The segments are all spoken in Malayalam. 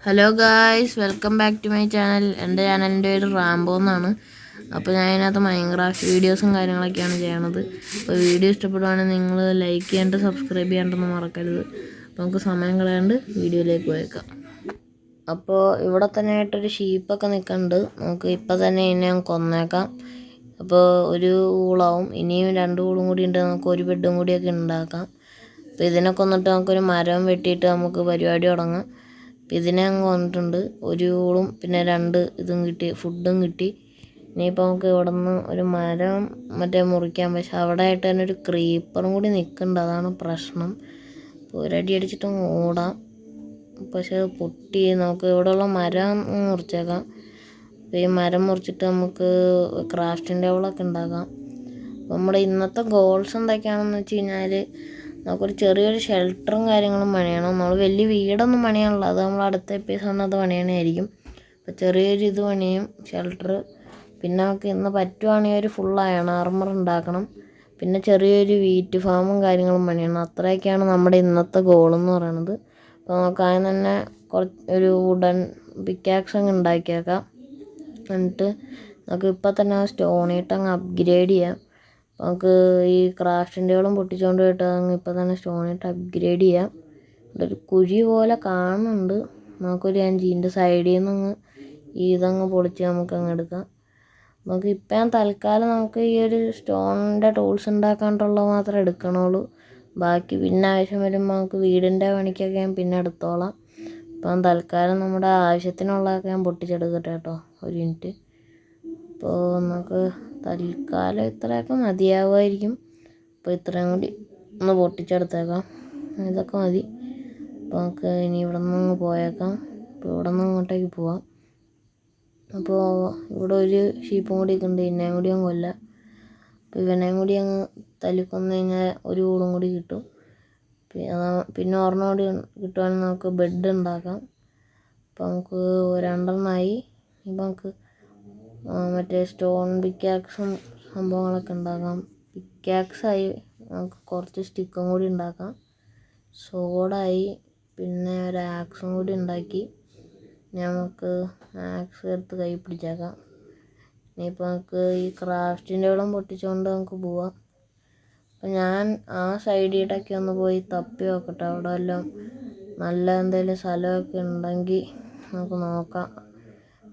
Hello guys, welcome back to my channel. എൻ്റെ ചാനലിൻ്റെ പേര് റാംബോ എന്നാണ്. അപ്പോൾ ഞാൻ അതിനകത്ത് മൈൻക്രാഫ്റ്റ് വീഡിയോസും കാര്യങ്ങളൊക്കെയാണ് ചെയ്യണത്. അപ്പോൾ വീഡിയോ ഇഷ്ടപ്പെടുവാണെങ്കിൽ നിങ്ങൾ ലൈക്ക് ചെയ്യാണ്ട് സബ്സ്ക്രൈബ് ചെയ്യാണ്ടൊന്നും മറക്കരുത്. അപ്പോൾ നമുക്ക് സമയം കളയാണ്ട് വീഡിയോയിലേക്ക് പോയേക്കാം. അപ്പോൾ ഇവിടെ തന്നെ ആയിട്ടൊരു ഷീപ്പൊക്കെ നിൽക്കുന്നുണ്ട്. നമുക്ക് ഇപ്പം തന്നെ ഇതിനെ കൊന്നേക്കാം. അപ്പോൾ ഒരു ഊളാവും, ഇനിയും 2 ഊളും കൂടി ഉണ്ട്. നമുക്ക് ഒരു ബെഡും കൂടിയൊക്കെ ഉണ്ടാക്കാം. അപ്പോൾ ഇതിനെ കൊന്നിട്ട് നമുക്കൊരു മരം വെട്ടിയിട്ട് നമുക്ക് പരിപാടി തുടങ്ങാം. ഇതിനെ അങ്ങ് വന്നിട്ടുണ്ട്. ഒരു ഊളും പിന്നെ 2 ഇതും കിട്ടി, ഫുഡും കിട്ടി. ഇനിയിപ്പോൾ നമുക്ക് ഇവിടെ നിന്ന് ഒരു മരം മുറിക്കാം. പക്ഷെ അവിടെ ആയിട്ട് തന്നെ ഒരു ക്രീപ്പറും കൂടി നിൽക്കുന്നുണ്ട്, അതാണ് പ്രശ്നം. അപ്പോൾ ഒരടി അടിച്ചിട്ട് ഓടാം, പക്ഷെ അത് പൊട്ടി. നമുക്ക് ഇവിടെയുള്ള മരം മുറിച്ചേക്കാം. അപ്പോൾ ഈ മരം മുറിച്ചിട്ട് നമുക്ക് ക്രാഫ്റ്റിംഗ് ടേബിളൊക്കെ ഉണ്ടാക്കാം. നമ്മുടെ ഇന്നത്തെ ഗോൾസ് എന്തൊക്കെയാണെന്ന് വെച്ച് കഴിഞ്ഞാൽ, നമുക്കൊരു ചെറിയൊരു ഷെൽട്ടറും കാര്യങ്ങളും പണിയണം. നമ്മൾ വലിയ വീടൊന്നും പണിയാനുള്ള, അത് നമ്മൾ അടുത്ത എപ്പിസോഡിനകത്ത് പണിയണമായിരിക്കും. അപ്പോൾ ചെറിയൊരു ഇത് പണിയും, ഷെൽട്ടർ. പിന്നെ നമുക്ക് ഇന്ന് പറ്റുവാണെങ്കിൽ ഒരു ഫുൾ അയൺ ആർമർ ഉണ്ടാക്കണം. പിന്നെ ചെറിയൊരു വീറ്റ് ഫാമും കാര്യങ്ങളും പണിയണം. അത്രയൊക്കെയാണ് നമ്മുടെ ഇന്നത്തെ ഗോളെന്ന് പറയുന്നത്. അപ്പോൾ നമുക്ക് അതിന് തന്നെ ഒരു വുഡൻ പിക്കാക്സ് അങ്ങ് ഉണ്ടാക്കിയേക്കാം. എന്നിട്ട് നമുക്ക് ഇപ്പം തന്നെ സ്റ്റോണിയിട്ട് അങ്ങ് അപ്ഗ്രേഡ് ചെയ്യാം. നമുക്ക് ഈ ക്രാഫ്റ്റിൻ്റെകളും പൊട്ടിച്ചുകൊണ്ട് പോയിട്ട് അങ്ങ് ഇപ്പം തന്നെ സ്റ്റോണിട്ട് അപ്ഗ്രേഡ് ചെയ്യാം. ഇവിടെ ഒരു കുഴി പോലെ കാണുന്നുണ്ട്. നമുക്കൊരു ഇതിൻ്റെ സൈഡിൽ നിന്ന് അങ്ങ് ഇതങ്ങ് പൊളിച്ച് നമുക്ക് അങ്ങ് എടുക്കാം. നമുക്ക് ഇപ്പം തൽക്കാലം നമുക്ക് ഈ ഒരു സ്റ്റോണിൻ്റെ ടൂൾസ് ഉണ്ടാക്കാണ്ടുള്ളത് മാത്രമേ എടുക്കണുള്ളൂ. ബാക്കി പിന്നെ ആവശ്യം വരുമ്പോൾ നമുക്ക് വീടിൻ്റെ പണിക്കൊക്കെ ഞാൻ പിന്നെ എടുത്തോളാം. ഇപ്പം തൽക്കാലം നമ്മുടെ ആവശ്യത്തിനുള്ളതൊക്കെ ഞാൻ പൊട്ടിച്ചെടുക്കട്ടെ കേട്ടോ, ഒരു മിനിറ്റ്. അപ്പോൾ നമുക്ക് തൽക്കാലം ഇത്രയൊക്കെ മതിയാവുമായിരിക്കും. അപ്പോൾ ഇത്രയും കൂടി ഒന്ന് പൊട്ടിച്ചെടുത്തേക്കാം, ഇതൊക്കെ മതി. അപ്പോൾ നമുക്ക് ഇനി ഇവിടെ നിന്ന് പോയേക്കാം. അപ്പോൾ ഇവിടെ നിന്ന് ഇങ്ങോട്ടേക്ക് പോവാം. അപ്പോൾ ഇവിടെ ഒരു ഷീപ്പും കൂടി ഉണ്ട്, ഇതിനെയും കൂടി അങ്ങ് കൊല്ലാം. അപ്പോൾ ഇവനെയും കൂടി അങ്ങ് തല്ലിക്കൊന്ന് കഴിഞ്ഞാൽ ഒരു ഊളും കൂടി കിട്ടും. പിന്നെ ഒരെണ്ണം കൂടി കിട്ടുവാണെങ്കിൽ നമുക്ക് ബെഡ് ഉണ്ടാക്കാം. അപ്പോൾ നമുക്ക് 2 ഇപ്പം നമുക്ക് മറ്റേ സ്റ്റോൺ പിക്കാക്സും സംഭവങ്ങളൊക്കെ ഉണ്ടാക്കാം. പിക്കാക്സായി, നമുക്ക് കുറച്ച് സ്റ്റിക്കും കൂടി ഉണ്ടാക്കാം. സോഡായി, പിന്നെ ഒരു ആക്സും കൂടി ഉണ്ടാക്കി. നമുക്ക് ആക്സ് എടുത്ത് കൈ പിടിച്ചേക്കാം. ഇനിയിപ്പോൾ നമുക്ക് ഈ ക്രാഫ്റ്റിൻ്റെ വെള്ളം പൊട്ടിച്ചുകൊണ്ട് നമുക്ക് പോവാം. അപ്പം ഞാൻ ആ സൈഡിലൊക്കെ ഒന്ന് പോയി തപ്പി നോക്കട്ടെ, അവിടെ എല്ലാം നല്ല എന്തെങ്കിലും സ്ഥലമൊക്കെ ഉണ്ടെങ്കിൽ നമുക്ക് നോക്കാം.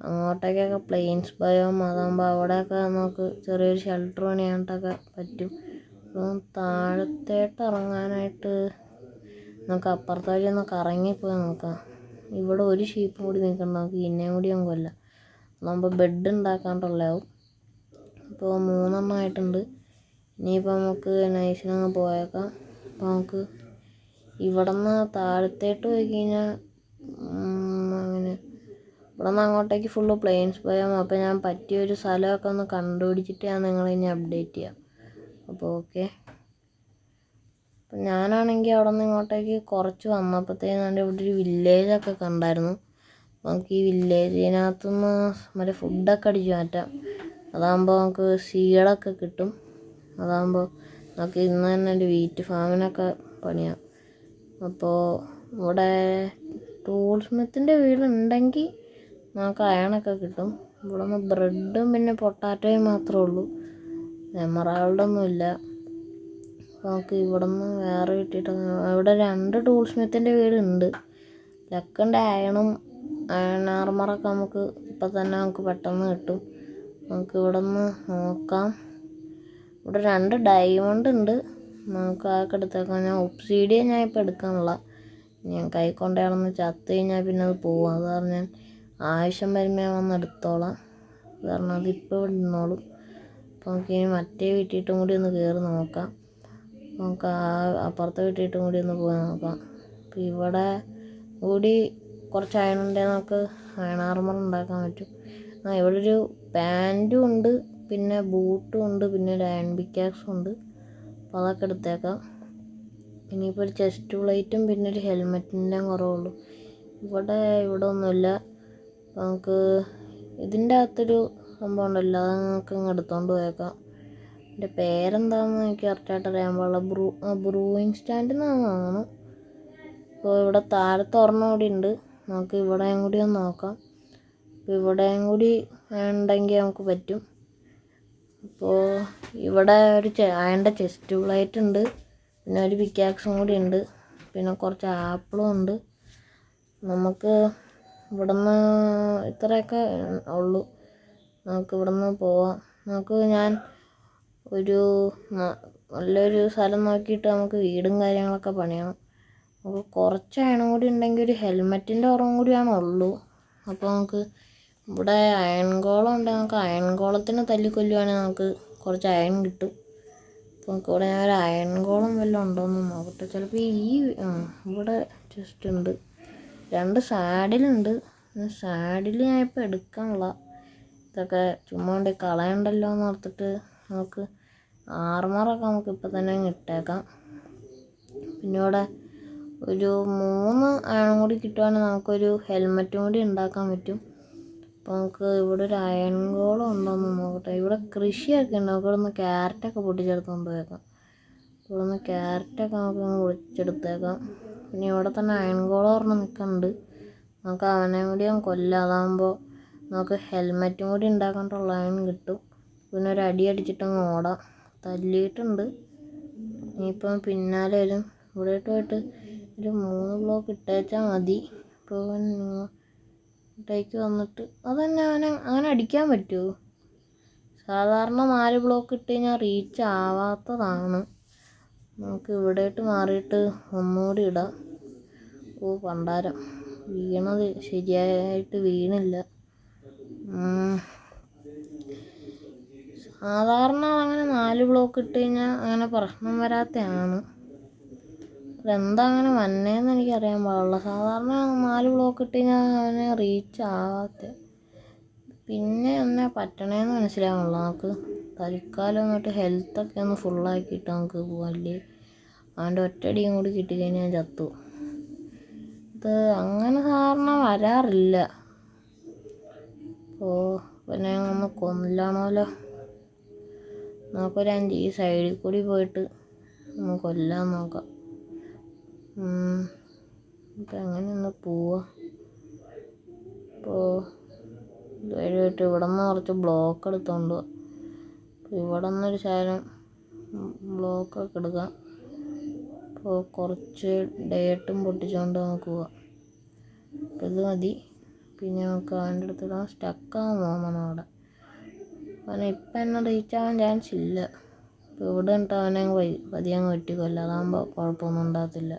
അങ്ങോട്ടേക്കൊക്കെ പ്ലെയിൻസ് ബയോം, അതാകുമ്പോൾ അവിടെയൊക്കെ നമുക്ക് ചെറിയൊരു ഷെൽട്ടർ പണിയാനായിട്ടൊക്കെ പറ്റും. അപ്പം താഴത്തേട്ട് ഇറങ്ങാനായിട്ട് നമുക്ക് അപ്പുറത്തെ വഴി ഒന്ന് കറങ്ങിപ്പോയി നോക്കാം. ഇവിടെ ഒരു ഷീപ്പും കൂടി നിൽക്കണം, നമുക്ക് ഇന്നേയും കൂടി അങ്ങ് കൊല്ലാം. അതാകുമ്പോൾ ബെഡ് ഉണ്ടാക്കാണ്ടുള്ളതാവും. ഇപ്പോൾ 3 ആയിട്ടുണ്ട്. ഇനിയിപ്പോൾ നമുക്ക് നൈസിനങ്ങ് പോയേക്കാം. അപ്പോൾ നമുക്ക് ഇവിടെ നിന്ന് താഴത്തേട്ട് പോയി കഴിഞ്ഞാൽ അങ്ങനെ ഇവിടെ നിന്ന് അങ്ങോട്ടേക്ക് ഫുള്ള് പ്ലെയിൻസ് ബയോം. അപ്പോൾ ഞാൻ പറ്റിയൊരു സ്ഥലമൊക്കെ ഒന്ന് കണ്ടുപിടിച്ചിട്ട് ഞാൻ നിങ്ങളെ ഇനി അപ്ഡേറ്റ് ചെയ്യാം. അപ്പോൾ ഓക്കെ. അപ്പം ഞാനാണെങ്കിൽ അവിടെ നിന്ന് ഇങ്ങോട്ടേക്ക് കുറച്ച് വന്നപ്പോഴത്തേനും ഇവിടെ ഒരു വില്ലേജൊക്കെ കണ്ടായിരുന്നു. നമുക്ക് ഈ വില്ലേജിനകത്തുനിന്ന് മറ്റേ ഫുഡൊക്കെ അടിച്ച് മാറ്റാം. അതാകുമ്പോൾ നമുക്ക് സീഡൊക്കെ കിട്ടും. അതാകുമ്പോൾ നമുക്ക് ഇന്ന് തന്നെ ഒരു വീറ്റ് ഫാമിനൊക്കെ പണിയാം. അപ്പോൾ ഇവിടെ ടൂൾ സ്മിത്തിൻ്റെ വീടുണ്ടെങ്കിൽ നമുക്ക് അയണൊക്കെ കിട്ടും. ഇവിടെ നിന്ന് ബ്രെഡും പിന്നെ പൊട്ടാറ്റോയും മാത്രമേ ഉള്ളൂ, എമറാൾഡൊന്നുമില്ല. അപ്പോൾ നമുക്ക് ഇവിടെ നിന്ന് വേറെ കിട്ടിയിട്ട് ഇവിടെ 2 ടൂൾ സ്മിത്തിൻ്റെ വീടുണ്ട്. ലക്കൻ്റെ അയൺ ആർമറൊക്കെ നമുക്ക് ഇപ്പം തന്നെ നമുക്ക് പെട്ടെന്ന് കിട്ടും. നമുക്ക് ഇവിടെ നിന്ന് നോക്കാം. ഇവിടെ 2 ഡയമണ്ട് ഉണ്ട്, നമുക്ക് അതൊക്കെ എടുത്തേക്കാം. ഞാൻ ഒബ്സീഡിയൻ ഞാൻ ഇപ്പോൾ എടുക്കാനുള്ള, ഞാൻ കൈ കൊണ്ടുപോയാണെന്ന് ചത്ത് കഴിഞ്ഞാൽ പിന്നെ അത് പോകും. അത് കാരണം ഞാൻ ആവശ്യം വരുമ്പോൾ ഞാൻ വന്ന് എടുത്തോളാം. കാരണം അതിപ്പോൾ ഇവിടെ നിന്നോളും. അപ്പോൾ നമുക്ക് ഇനി മറ്റേ വീട്ടിയിട്ടും കൂടി ഒന്ന് കയറി നോക്കാം. നമുക്ക് അപ്പുറത്തെ വീട്ടിയിട്ടും കൂടി ഒന്ന് പോയി നോക്കാം. അപ്പോൾ ഇവിടെ കൂടി കുറച്ച് അയണുണ്ടെങ്കിൽ നമുക്ക് അയൺ ആർമർ ഉണ്ടാക്കാൻ പറ്റും. ഇവിടെ ഒരു പാൻറ്റും ഉണ്ട്, പിന്നെ ബൂട്ടും ഉണ്ട്, പിന്നെ ഒരു അയൺ പിക്കാക്സും ഉണ്ട്. അപ്പോൾ അതൊക്കെ എടുത്തേക്കാം. ഇനിയിപ്പോൾ ഒരു ചെസ്റ്റ് പ്ലേറ്റും പിന്നെ ഒരു ഹെൽമെറ്റിൻ്റെ കുറവുള്ളൂ. ഇവിടെ ഒന്നുമില്ല. അപ്പോൾ നമുക്ക് ഇതിൻ്റെ അകത്തൊരു സംഭവം ഉണ്ടല്ലോ, അത് നമുക്ക് ഇങ്ങ് എടുത്തോണ്ട് പോയേക്കാം. എൻ്റെ പേരെന്താണെന്ന് എനിക്ക് കറക്റ്റായിട്ട് അറിയാൻ പാടില്ല. ബ്രൂയിങ് സ്റ്റാൻഡിൽ നിന്നാണ് വാങ്ങണം. അപ്പോൾ ഇവിടെ താഴത്തെ ഒരെണ്ണം കൂടി ഉണ്ട്, നമുക്ക് ഇവിടെയും കൂടി ഒന്ന് നോക്കാം. അപ്പോൾ ഇവിടെയും കൂടി ഉണ്ടെങ്കിൽ നമുക്ക് പറ്റും. അപ്പോൾ ഇവിടെ ഒരു അയണിൻ്റെ ചെസ്റ്റ് പ്ലേറ്റ് ഉണ്ട്, പിന്നെ ഒരു പിക്കാക്സും കൂടി ഉണ്ട്, പിന്നെ കുറച്ച് ആപ്പിളും ഉണ്ട്. നമുക്ക് ഇവിടുന്ന് ഇത്രയൊക്കെ ഉള്ളൂ. നമുക്ക് ഇവിടുന്ന് പോവാം. ഞാൻ ഒരു നല്ലൊരു സ്ഥലം നോക്കിയിട്ട് നമുക്ക് വീടും കാര്യങ്ങളൊക്കെ പണിയണം. അപ്പോൾ കുറച്ച് അയണും കൂടി ഉണ്ടെങ്കിൽ ഒരു ഹെൽമെറ്റിൻ്റെ ഉറവും കൂടിയാണ് ഉള്ളൂ. അപ്പോൾ നമുക്ക് ഇവിടെ അയൺകോളം ഉണ്ട്. നമുക്ക് അയൺകോളത്തിന് തല്ലിക്കൊല്ലുവാണെങ്കിൽ നമുക്ക് കുറച്ച് അയൺ കിട്ടും. അപ്പോൾ നമുക്ക് ഇവിടെ ഞാൻ ഒരു അയൺകോളം വല്ലതും ഉണ്ടോയെന്ന് നോക്കട്ടെ. ചിലപ്പോൾ ഇവിടെ ജസ്റ്റ് ഉണ്ട്. 2 സാഡിലുണ്ട്. സാഡിൽ ഞാൻ ഇപ്പോൾ എടുക്കാനുള്ള ഇതൊക്കെ ചുമ്മാ കൊണ്ട് കളയണ്ടല്ലോ എന്ന് ഓർത്തിട്ട് നമുക്ക് ആർമറൊക്കെ നമുക്ക് ഇപ്പം തന്നെ ഇട്ടേക്കാം. പിന്നെ ഇവിടെ ഒരു 3 അയൺ കൂടി കിട്ടുവാണെങ്കിൽ നമുക്കൊരു ഹെൽമെറ്റും കൂടി ഉണ്ടാക്കാൻ പറ്റും. അപ്പോൾ നമുക്ക് ഇവിടെ ഒരു അയൺകോളം ഉണ്ടോയെന്ന് നോക്കട്ടെ. ഇവിടെ കൃഷിയൊക്കെ ഉണ്ട്. നമുക്ക് ഇവിടെ നിന്ന് ക്യാരറ്റൊക്കെ പൊട്ടിച്ചെടുത്ത് കൊണ്ടുപോയേക്കാം. ഇവിടെ നിന്ന് ക്യാരറ്റൊക്കെ നമുക്ക് പൊടിച്ചെടുത്തേക്കാം. പിന്നെ ഇവിടെ തന്നെ അയൺകോളം ഒരെണ്ണം നിൽക്കുന്നുണ്ട്. നമുക്ക് അവനെ കൂടി കൊല്ലാം. അതാകുമ്പോൾ നമുക്ക് ഹെൽമെറ്റും കൂടി ഉണ്ടാക്കാനുള്ള അയൺ കിട്ടും. പിന്നെ ഒരു അടി അടിച്ചിട്ടങ്ങ് ഓടാം. തല്ലിയിട്ടുണ്ട്. ഇനിയിപ്പം പിന്നാലെ വരും. ഇവിടെ പോയിട്ട് ഒരു 3 ബ്ലോക്ക് ഇട്ടേച്ചാൽ മതി. ഇപ്പോൾ ഇട്ടേക്ക് വന്നിട്ട് അതന്നെ അങ്ങനെ അടിക്കാൻ പറ്റുമോ? സാധാരണ 4 ബ്ലോക്ക് ഇട്ട് കഴിഞ്ഞാൽ റീച്ച് ആവാത്തതാണ്. നമുക്ക് ഇവിടെയിട്ട് മാറിയിട്ട് ഒന്നുകൂടി ഇടാം. പണ്ടാരം വീണത് ശരിയായിട്ട് വീണില്ല. സാധാരണ അങ്ങനെ 4 ബ്ലോക്ക് ഇട്ട് കഴിഞ്ഞാൽ അങ്ങനെ പ്രശ്നം വരാത്തതാണ്. അതെന്താ അങ്ങനെ വന്നേന്ന് എനിക്കറിയാൻ പാടില്ല. സാധാരണ 4 ബ്ലോക്ക് ഇട്ട് കഴിഞ്ഞാൽ അവന് റീച്ച് ആവാത്ത. പിന്നെ എന്നെ പറ്റണേന്ന് മനസ്സിലാവുള്ളൂ. നമുക്ക് തൽക്കാലം എന്നിട്ട് ഹെൽത്തൊക്കെ ഒന്ന് ഫുള്ളാക്കിയിട്ട് നമുക്ക് പോകാല്ലേ. അവൻ്റെ ഒറ്റയടിയും കൂടി കിട്ടിക്കഴിഞ്ഞാൽ ചത്തു. ഇത് അങ്ങനെ സാധാരണ വരാറില്ല. അപ്പോൾ പിന്നെ ഒന്ന് കൊല്ലാണല്ലോ. നമുക്കൊരു 5 ഈ സൈഡിൽ കൂടി പോയിട്ട് ഒന്ന് കൊല്ലാൻ നോക്കാം. ഇപ്പം എങ്ങനെയൊന്ന് പോവാ. അപ്പോൾ ഇതുവഴിയായിട്ട് ഇവിടെ നിന്ന് കുറച്ച് ബ്ലോക്ക് എടുത്തോണ്ട് പോവാം. അപ്പോൾ ഇവിടെ നിന്നൊരു ശകലം ബ്ലോക്കൊക്കെ എടുക്കാം. അപ്പോൾ കുറച്ച് ഡേട്ടും പൊട്ടിച്ചുകൊണ്ട് നമുക്ക് പോവാം. അപ്പോൾ ഇത് മതി. പിന്നെ നമുക്ക് അവൻ്റെ അടുത്തിടാൻ സ്റ്റക്കാകാൻ തോന്നണം അവിടെ. അവനെ ഇപ്പം എന്നെ റീച്ചാകാൻ ചാൻസ് ഇല്ല. അപ്പോൾ ഇവിടെ ഇട്ട് അവനെ പതിയെ അങ്ങ് വെട്ടിക്കൊല്ല. അതാകുമ്പോൾ കുഴപ്പമൊന്നും ഉണ്ടാകത്തില്ല.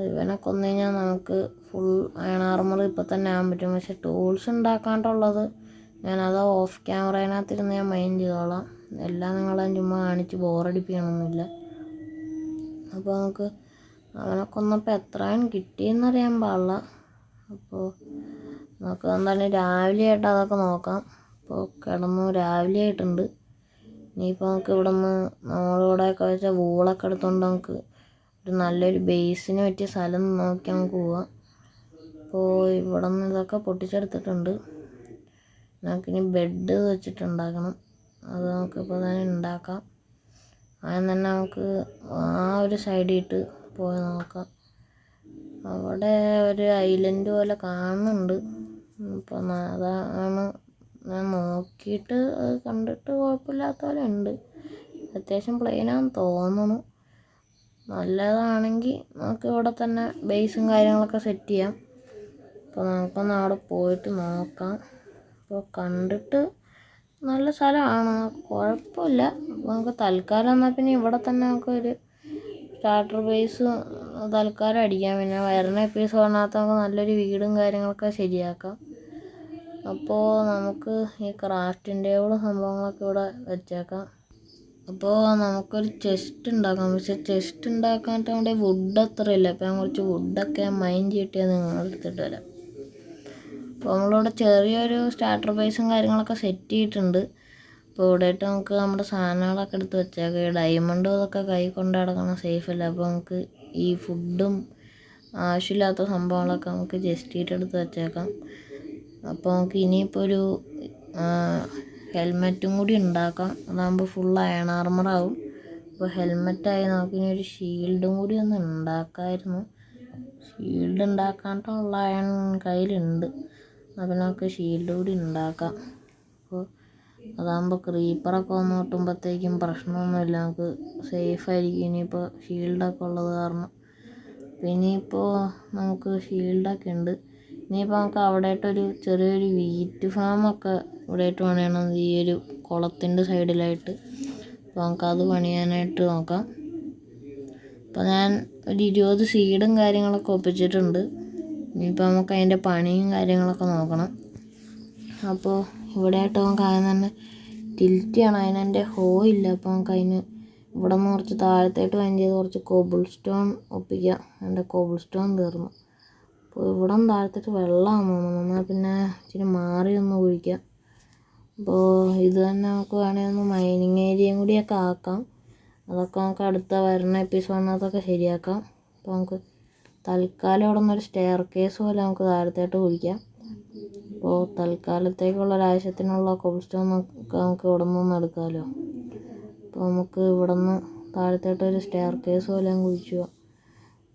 ഇവനെ കൊന്നു കഴിഞ്ഞാൽ നമുക്ക് ഫുൾ അയൺ ആർമർ ഇപ്പം തന്നെ ആകാൻ പറ്റും. പക്ഷെ ടൂൾസ് ഉണ്ടാക്കാണ്ടുള്ളത് ഞാനത് ഓഫ് ക്യാമറേനകത്തിരുന്ന് ഞാൻ മൈൻഡ് ചെയ്തോളാം. എല്ലാം നിങ്ങളെ ചുമ്മാ കാണിച്ച് ബോറടിപ്പിക്കണമെന്നില്ല. അപ്പോൾ നമുക്ക് അവനെ കൊന്നപ്പോൾ എത്ര അയൺ കിട്ടിയെന്നറിയാൻ പാടില്ല. അപ്പോൾ നമുക്ക് എന്തായാലും രാവിലെ ആയിട്ട് അതൊക്കെ നോക്കാം. അപ്പോൾ കിടന്നു രാവിലെ ആയിട്ടുണ്ട്. ഇനിയിപ്പോൾ നമുക്ക് ഇവിടെ നിന്ന് നമ്മളിവിടെയൊക്കെ വെച്ച വൂളൊക്കെ എടുത്തുകൊണ്ട് നമുക്ക് ഒരു നല്ലൊരു ബേസിന് പറ്റിയ സ്ഥലം നോക്കി നമുക്ക് പോവാം. അപ്പോൾ ഇവിടെ നിന്ന് ഇതൊക്കെ പൊട്ടിച്ചെടുത്തിട്ടുണ്ട്. നമുക്കിനി ബെഡ് വെച്ചിട്ടുണ്ടാക്കണം. അത് നമുക്കിപ്പോൾ തന്നെ ഉണ്ടാക്കാം. ആദ്യം തന്നെ നമുക്ക് ആ ഒരു സൈഡിൽ പോയി നോക്കാം. അവിടെ ഒരു ഐലൻഡ് പോലെ കാണുന്നുണ്ട്. അപ്പം അതാണ് ഞാൻ നോക്കിയിട്ട് അത് കണ്ടിട്ട് കുഴപ്പമില്ലാത്ത പോലെ ഉണ്ട്. അത്യാവശ്യം പ്ലെയിനാണെന്ന് തോന്നുന്നു. നല്ലതാണെങ്കിൽ നമുക്ക് ഇവിടെ തന്നെ ബേസും കാര്യങ്ങളൊക്കെ സെറ്റ് ചെയ്യാം. അപ്പോൾ നമുക്കൊന്ന് അവിടെ പോയിട്ട് നോക്കാം. അപ്പോൾ കണ്ടിട്ട് നല്ല സ്ഥലമാണ്, കുഴപ്പമില്ല. അപ്പോൾ നമുക്ക് തൽക്കാലം എന്നാൽ പിന്നെ ഇവിടെ തന്നെ നമുക്കൊരു സ്റ്റാർട്ടർ ബേസ് തൽക്കാലം അടിക്കാം. പിന്നെ വരുന്ന എപ്പിസോഡിനകത്ത് നമുക്ക് നല്ലൊരു വീടും കാര്യങ്ങളൊക്കെ ശരിയാക്കാം. അപ്പോൾ നമുക്ക് ഈ ക്രാഫ്റ്റിംഗ് ടേബിളും സംഭവങ്ങളൊക്കെ ഇവിടെ വെച്ചേക്കാം. അപ്പോൾ നമുക്കൊരു ചെസ്റ്റ് ഉണ്ടാക്കാം. പക്ഷെ ചെസ്റ്റ് ഉണ്ടാക്കാനായിട്ട് നമ്മുടെ വുഡ് അത്രയില്ല. അപ്പോൾ ഞാൻ കുറച്ച് വുഡൊക്കെ മൈൻഡ് ചെയ്തിട്ട് നിങ്ങൾ എടുത്തിട്ട് വരാം. അപ്പോൾ നമ്മളിവിടെ ചെറിയൊരു സ്റ്റാർട്ടർ ബേസും കാര്യങ്ങളൊക്കെ സെറ്റ് ചെയ്തിട്ടുണ്ട്. അപ്പോൾ ഇവിടെയായിട്ട് നമുക്ക് നമ്മുടെ സാധനങ്ങളൊക്കെ എടുത്ത് വെച്ചേക്കാം. ഈ ഡയമണ്ടും അതൊക്കെ കൈ കൊണ്ട് നടക്കണം, സേഫല്ല. അപ്പോൾ നമുക്ക് ഈ ഫുഡും ആവശ്യമില്ലാത്ത സംഭവങ്ങളൊക്കെ നമുക്ക് ജസ്റ്റ് എടുത്ത് വെച്ചേക്കാം. അപ്പോൾ നമുക്ക് ഇനിയിപ്പോൾ ഒരു ഹെൽമെറ്റും കൂടി ഉണ്ടാക്കാം. അതാകുമ്പോൾ ഫുൾ അയൺ ആർമറാവും. അപ്പോൾ ഹെൽമെറ്റായി നമുക്കിനി ഒരു ഷീൽഡും കൂടി ഒന്ന് ഉണ്ടാക്കാമായിരുന്നു. ഷീൽഡ് ഉണ്ടാക്കാനുള്ള അയൺ കയ്യിലുണ്ട്. അപ്പം നമുക്ക് ഷീൽഡ് കൂടി ഉണ്ടാക്കാം. അപ്പോൾ അതാകുമ്പോൾ ക്രീപ്പറൊക്കെ വന്ന് കിട്ടുമ്പോഴത്തേക്കും പ്രശ്നമൊന്നുമില്ല, നമുക്ക് സേഫായിരിക്കും. ഇനിയിപ്പോൾ ഷീൽഡൊക്കെ ഉള്ളത് കാരണം. പിന്നെ ഇപ്പോൾ നമുക്ക് ഷീൽഡൊക്കെ ഉണ്ട്. ഇനിയിപ്പോൾ നമുക്ക് അവിടെയായിട്ടൊരു ചെറിയൊരു വീറ്റ് ഫാമൊക്കെ ഇവിടെയായിട്ട് പണിയണം, ഈ ഒരു കുളത്തിൻ്റെ സൈഡിലായിട്ട്. അപ്പോൾ നമുക്കത് പണിയാനായിട്ട് നോക്കാം. അപ്പോൾ ഞാൻ ഒരു 20 സീഡും കാര്യങ്ങളൊക്കെ ഒപ്പിച്ചിട്ടുണ്ട്. ഇനിയിപ്പോൾ നമുക്ക് അതിൻ്റെ പണിയും കാര്യങ്ങളൊക്കെ നോക്കണം. അപ്പോൾ ഇവിടെയായിട്ട് നമുക്ക് ആദ്യം തന്നെ ടിൽറ്റ് ചെയ്യണം. അതിനെൻ്റെ ഹോ ഇല്ല. അപ്പോൾ നമുക്ക് അതിന് ഇവിടെ നിന്ന് കുറച്ച് താഴത്തേട്ട് വൈൻഡ് ചെയ്ത് കുറച്ച് കോബിൾ സ്റ്റോൺ ഒപ്പിക്കാം. എൻ്റെ കോബിൾ സ്റ്റോൺ തീർന്നു. അപ്പോൾ ഇവിടെ നിന്ന് താഴത്തേട്ട് വെള്ളമാണെന്ന് തോന്നുന്നു. എന്നാൽ പിന്നെ ഇച്ചിരി മാറി ഒന്ന് കുഴിക്കാം. അപ്പോൾ ഇത് തന്നെ നമുക്ക് വേണമെങ്കിൽ ഒന്ന് മൈനിങ് ഏരിയയും കൂടിയൊക്കെ ആക്കാം. അതൊക്കെ നമുക്ക് അടുത്ത വരുന്ന എപ്പിസോഡിനകത്തൊക്കെ ശരിയാക്കാം. അപ്പോൾ നമുക്ക് തൽക്കാലം ഇവിടെ നിന്നൊരു സ്റ്റെയർ കേസ് പോലെ നമുക്ക് താഴത്തേട്ട് കുഴിക്കാം. അപ്പോൾ തൽക്കാലത്തേക്കുള്ള ഒരാവശ്യത്തിനുള്ള കോബിൾ സ്റ്റോൺ നമുക്ക് ഇവിടെ നിന്ന് എടുക്കാമല്ലോ. അപ്പോൾ നമുക്ക് ഇവിടെ നിന്ന് താഴത്തേട്ടൊരു സ്റ്റെയർ കേസ് പോലെ കുഴിച്ചു പോവാം.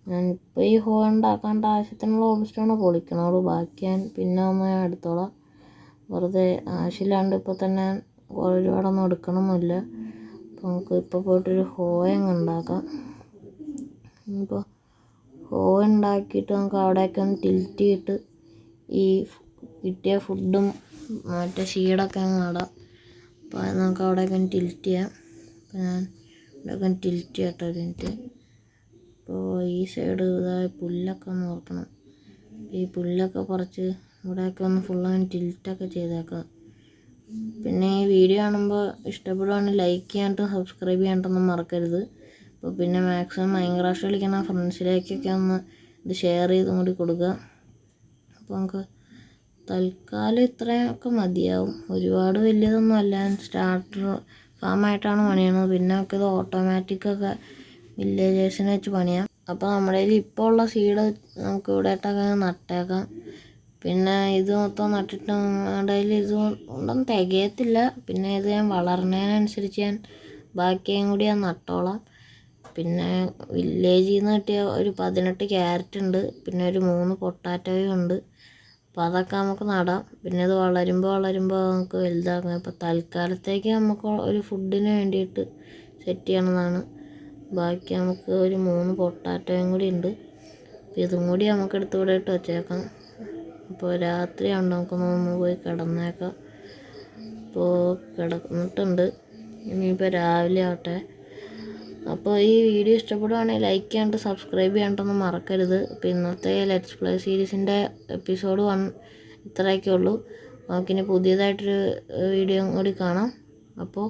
ഞാനിപ്പോൾ ഈ ഹോ ഉണ്ടാക്കേണ്ട ആവശ്യത്തിനുള്ള കോബിൾ സ്റ്റോൺ പൊളിക്കണോളൂ. ബാക്കി ഞാൻ പിന്നെ ഒന്ന് ഞാൻ എടുത്തോളാം. വെറുതെ ആവശ്യമില്ലാണ്ട് ഇപ്പോൾ തന്നെ ഒരുപാടൊന്നും എടുക്കണമെന്നില്ല. അപ്പോൾ നമുക്ക് ഇപ്പോൾ പോയിട്ടൊരു ഹോ അങ്ങ് ഉണ്ടാക്കാം. ഇപ്പോൾ ഹോ ഉണ്ടാക്കിയിട്ട് നമുക്ക് അവിടെയൊക്കെ ഒന്ന് ടിൽറ്റ് ചെയ്തിട്ട് ഈ കിട്ടിയ ഫുഡും മറ്റേ ഷീഡൊക്കെ അങ്ങ് നടാം. അപ്പോൾ അത് നമുക്ക് അവിടെയൊക്കെ ഒന്ന് ടിൽറ്റ് ചെയ്യാം. അപ്പോൾ ഞാൻ ഇവിടെയൊക്കെ ഒന്ന് ടിൽറ്റ് ചെയ്യട്ടെ ഒരു മിനിറ്റ്. അപ്പോൾ ഈ സൈഡ് ഇതായ പുല്ലൊക്കെ ഒന്ന് ഓർക്കണം. ഈ പുല്ലൊക്കെ പറിച്ച് ഇവിടെയൊക്കെ ഒന്ന് ഫുള്ളൊന്ന് ടിൽറ്റൊക്കെ ചെയ്തേക്കാം. പിന്നെ ഈ വീഡിയോ കാണുമ്പോൾ ഇഷ്ടപ്പെടുവാണെങ്കിൽ ലൈക്ക് ചെയ്യാനായിട്ട് സബ്സ്ക്രൈബ് ചെയ്യാനായിട്ടൊന്നും മറക്കരുത്. അപ്പോൾ പിന്നെ മാക്സിമം മൈൻക്രാഫ്റ്റ് കളിക്കുന്ന ഫ്രണ്ട്സിലേക്കൊക്കെ ഒന്ന് ഇത് ഷെയർ ചെയ്തും കൂടി കൊടുക്കുക. അപ്പോൾ നമുക്ക് തൽക്കാലം ഇത്രയൊക്കെ മതിയാവും. ഒരുപാട് വലിയതൊന്നും അല്ല. സ്റ്റാർട്ടർ ഫാമായിട്ടാണ് പണിയണത്. പിന്നെ നമുക്ക് ഇത് ഓട്ടോമാറ്റിക്കൊക്കെ വില്ലേജേഴ്സിനെ വെച്ച് പണിയാം. അപ്പോൾ നമ്മുടെ കയ്യിൽ ഇപ്പോൾ ഉള്ള സീഡ് നമുക്ക് ഇവിടെയായിട്ടൊക്കെ നട്ടേക്കാം. പിന്നെ ഇത് മൊത്തം നട്ടിട്ട് ഇടയിൽ ഇത് ഒന്നും തികയത്തില്ല. പിന്നെ ഇത് ഞാൻ വളർന്നതിനനുസരിച്ച് ഞാൻ ബാക്കിയും കൂടി ഞാൻ നട്ടോളാം. പിന്നെ വില്ലേജിൽ നിന്ന് കിട്ടിയ ഒരു 18 ക്യാരറ്റ് ഉണ്ട്. പിന്നെ ഒരു 3 പൊട്ടാറ്റോയും ഉണ്ട്. അപ്പോൾ അതൊക്കെ നമുക്ക് നടാം. പിന്നെ ഇത് വളരുമ്പോൾ നമുക്ക് വലുതാക്കാം. ഇപ്പോൾ തൽക്കാലത്തേക്ക് നമുക്ക് ഒരു ഫുഡിന് വേണ്ടിയിട്ട് സെറ്റ് ചെയ്യണമെന്നാണ്. ബാക്കി നമുക്ക് ഒരു 3 പൊട്ടാറ്റോയും കൂടി ഉണ്ട്. അപ്പോൾ ഇതും കൂടി നമുക്ക് എടുത്തുകൂടെ ഇട്ട് വച്ചേക്കാം. അപ്പോൾ രാത്രിയാണ്ട് നമുക്കൊന്ന് പോയി കിടന്നേക്കാം. അപ്പോൾ കിടന്നിട്ടുണ്ട്. ഇനിയിപ്പോൾ രാവിലെ ആവട്ടെ. അപ്പോൾ ഈ വീഡിയോ ഇഷ്ടപ്പെടുവാണെങ്കിൽ ലൈക്ക് ചെയ്യാണ്ട് സബ്സ്ക്രൈബ് ചെയ്യാണ്ടൊന്നും മറക്കരുത്. അപ്പോൾ ഇന്നത്തെ ലെറ്റ്സ് പ്ലേ സീരീസിൻ്റെ എപ്പിസോഡ് 1 ഇത്രയൊക്കെ ഉള്ളൂ. നമുക്കിനി പുതിയതായിട്ടൊരു വീഡിയോ കൂടി കാണാം. അപ്പോൾ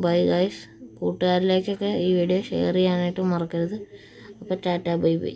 ബൈ ഗൈസ്. കൂട്ടുകാരിലേക്കൊക്കെ ഈ വീഡിയോ ഷെയർ ചെയ്യാനായിട്ട് മറക്കരുത്. അപ്പോൾ ടാറ്റ ബൈ ബൈ.